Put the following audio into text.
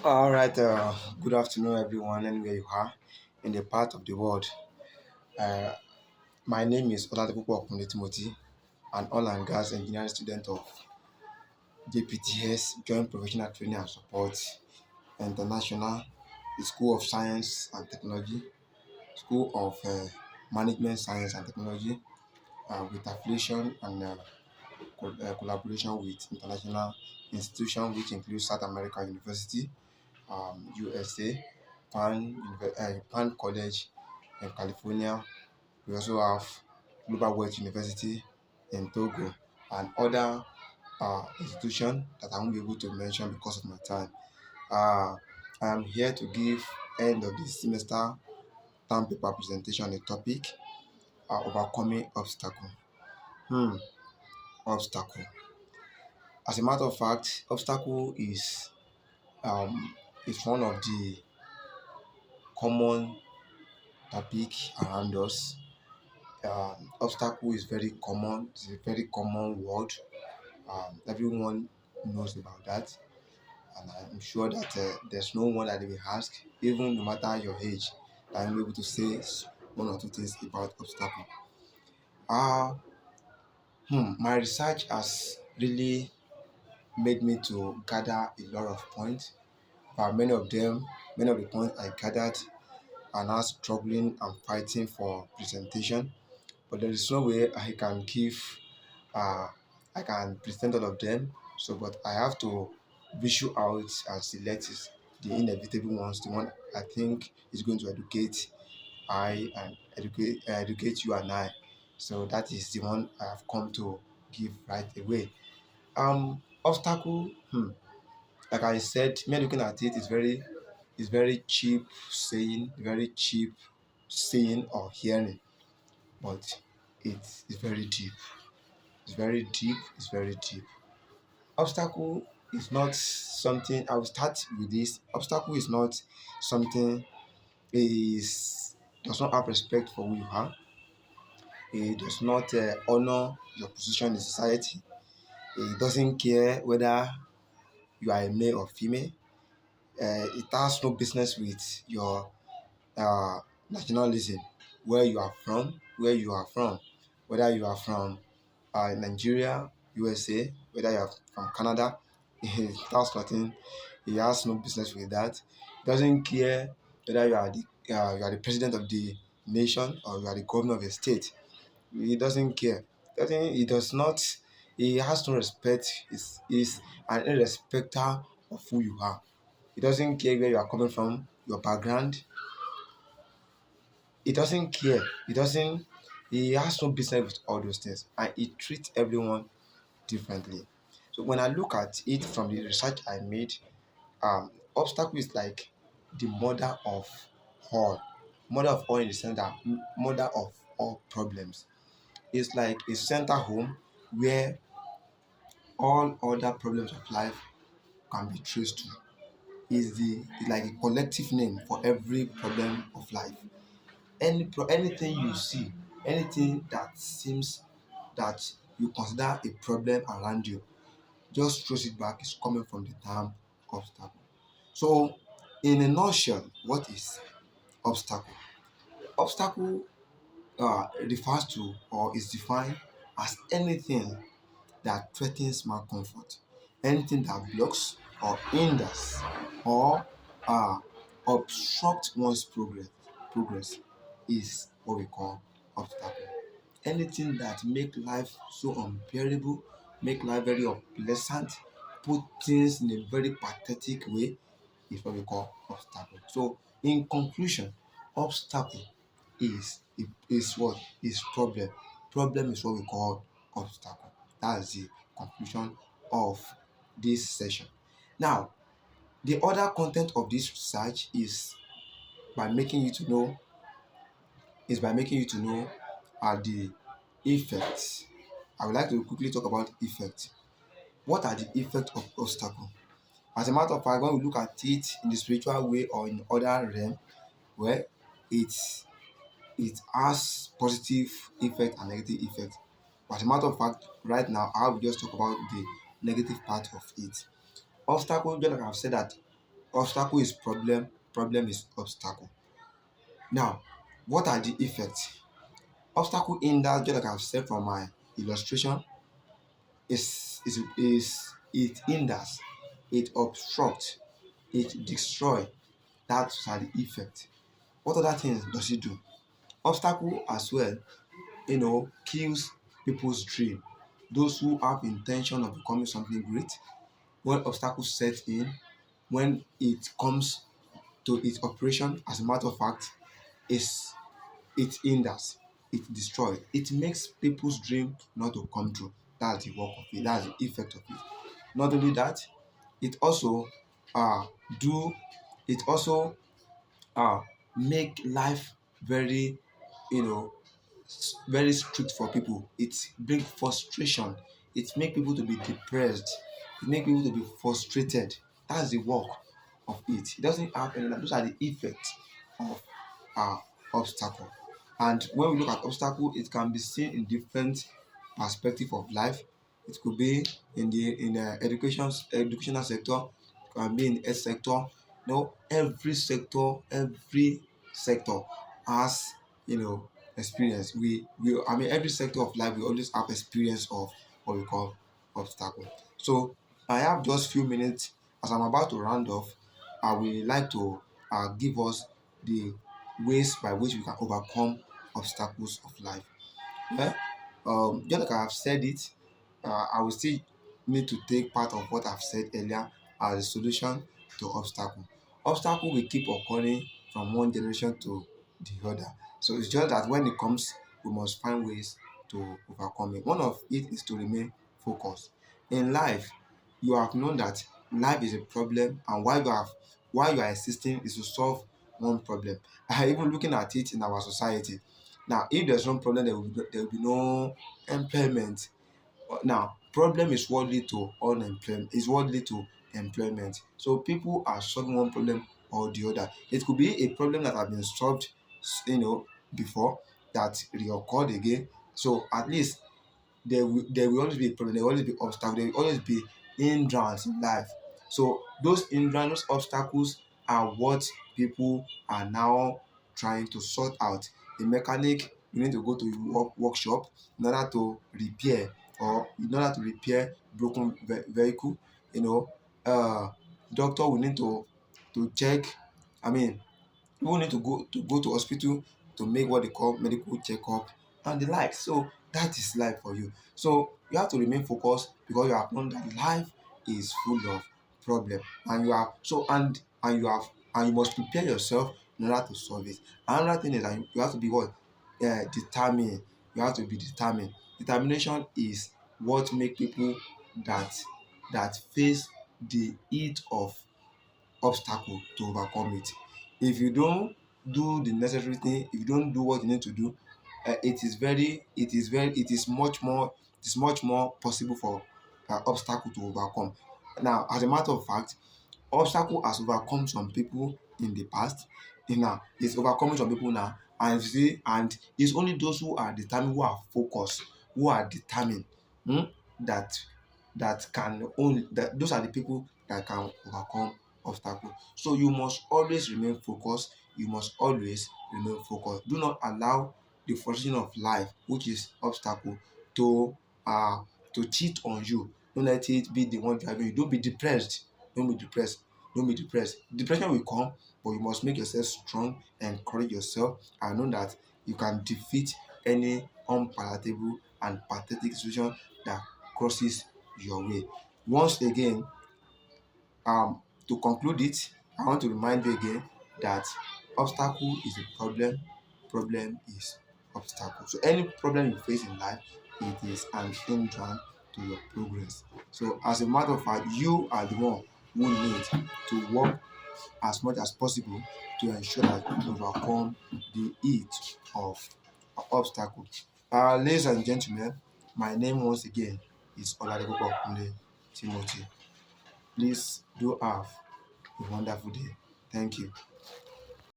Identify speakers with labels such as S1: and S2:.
S1: All right, good afternoon, everyone, anywhere you are in the part of the world. Uh, my name is OLADIPUPO Timothy, an oil and gas engineering student of Jpts, Joint Professional Training and Support International, the School of Science and Technology, School of Management Science and Technology, with affiliation and collaboration with international institutions, which include South American University, USA, Pan College in California. We also have Global Wealth University in Togo and other institutions that I won't be able to mention because of my time. Uh, I am here to give end of the semester term paper presentation on the topic overcoming obstacle. Hmm, obstacle. As a matter of fact, obstacle um, is one of the common topic around us. Obstacle is very common. It's a very common word. Everyone knows about that, and I'm sure that there's no one that they will ask, even no matter your age, that I'm able to say one or two things about obstacle. Uh, my research has really made me to gather a lot of points. But many of the points I gathered are now struggling and fighting for presentation. But there is no way uh, I can present all of them. So, but I have to visual out and select the inevitable ones, the one I think is going to educate educate you and I. So that is the one I have come to give right away. Obstacle. Like I said, me looking at it is very cheap saying, very cheap saying or hearing, but it's very deep. It's very deep. It's very deep. Obstacle is not something. I will start with this. Obstacle is not something. Is does not have respect for who you are. It does not honor your position in society. It doesn't care whether you are a male or female. It has no business with your nationalism, where you are from, whether you are from Nigeria, USA, whether you are from Canada. That's nothing. He has no business with that. Doesn't care whether you are the president of the nation or you are the governor of a state. He doesn't care. Doesn't he does not. He has no respect. Is an irrespecter of who you are. He doesn't care where you are coming from, your background. He doesn't care. He has no business with all those things. And he treats everyone differently. So when I look at it from the research I made, obstacle is like the all. Mother of all in the sense that mother of all problems. It's like a center home where all other problems of life can be traced to. It's like a collective name for every problem of life. Anything you see, anything that seems that you consider a problem around you, just trace it back is coming from the term obstacle. So, in a nutshell, what is obstacle? Obstacle refers to or is defined as anything that threatens my comfort, anything that blocks or hinders or uh, obstruct one's progress is what we call obstacle. Anything that make life so unbearable, make life very unpleasant, put things in a very pathetic way is what we call obstacle. So in conclusion, obstacle is what is problem. Problem is what we call obstacle. That's the conclusion of this session. Now, the other content of this research by making you to know by making you to know the effects. I would like to quickly talk about effects. What are the effects of obstacle? As a matter of fact, when we look at it in the spiritual way or in other realm, where it has positive effect and negative effect. But as a matter of fact, right now I will just talk about the negative part of it. Obstacle, just like I've said that Obstacle is problem, problem is obstacle. Now, what are the effects? Obstacle hinders, just like I've said from my illustration, is it hinders, it obstructs, it destroys. That's are the effect. What other things does it do? Obstacle as well, kills people's dream. Those who have intention of becoming something great, when obstacles set in, when it comes to its operation, as a matter of fact, is it hinders, it destroys, it makes people's dream not to come true. That's the work of it, that's the effect of it. Not only that, it also uh do it also uh make life very, you know very strict for people. It bring frustration, it make people to be depressed, it make people to be frustrated. That's the work of it. It doesn't have any, those are the effects of uh, obstacle. And when we look at obstacle, it can be seen in different perspective of life. It could be in the educational sector, it can be in health sector. Every sector has, experience. I mean, every sector of life we always have experience of what we call obstacle. So I have just few minutes. As I'm about to round off, I will like to give us the ways by which we can overcome obstacles of life. Yeah? Just like I have said it, I will still need to take part of what I've said earlier as a solution to obstacle. Obstacle will keep occurring from one generation to the other. So it's just that when it comes, we must find ways to overcome it. One of it is to remain focused. In life, you have known that life is a problem, and why you are existing is to solve one problem. Even looking at it in our society, now if there's no problem, there will be no employment. Now problem is what lead to unemployment, is what lead to employment. So people are solving one problem or the other. It could be a problem that has been solved, before, that reoccurred again. So at least there will always be a problem, there will always be obstacle, there will always be hindrance in life. So those hindrance, those obstacles are what people are now trying to sort out. A mechanic, you need to go to a workshop in order to repair, or in order to repair broken vehicle. you know uh Doctor will need to check, I mean, people need to go to hospital to make what they call medical checkup and the like. So that is life for you. So you have to remain focused, because you have known that life is full of problem, and you have so and you must prepare yourself in order to solve it. Another thing is that you have to be what, determined. You have to be determined. Determination is what make people that face the heat of obstacle to overcome it. If you don't do the necessary thing, if you don't do what you need to do, it is much more possible for obstacle to overcome. Now, as a matter of fact, obstacle has overcome some people in the past. Now it's overcoming some people now, and you see, and it's only those who are determined, who are focused, who are determined, hmm, that can only, that those are the people that can overcome obstacle. So you must always remain focused, you must always remain focused. Do not allow the frustration of life, which is obstacle, to uh cheat on you. Don't let it be the one driving you. Don't be depressed. Don't be depressed. Don't be depressed. Depression will come, but you must make yourself strong, encourage yourself, and know that you can defeat any unpalatable and pathetic situation that crosses your way. Once again, to conclude it, I want to remind you again that obstacle is a problem, problem is obstacle. So any problem you face in life, it is an hindrance to your progress. So as a matter of fact, you are the one who need to work as much as possible to ensure that you overcome the heat of obstacle. Ladies and gentlemen, my name once again is OLADIPUPO KUNLE Timothy. Please do have a wonderful day. Thank you.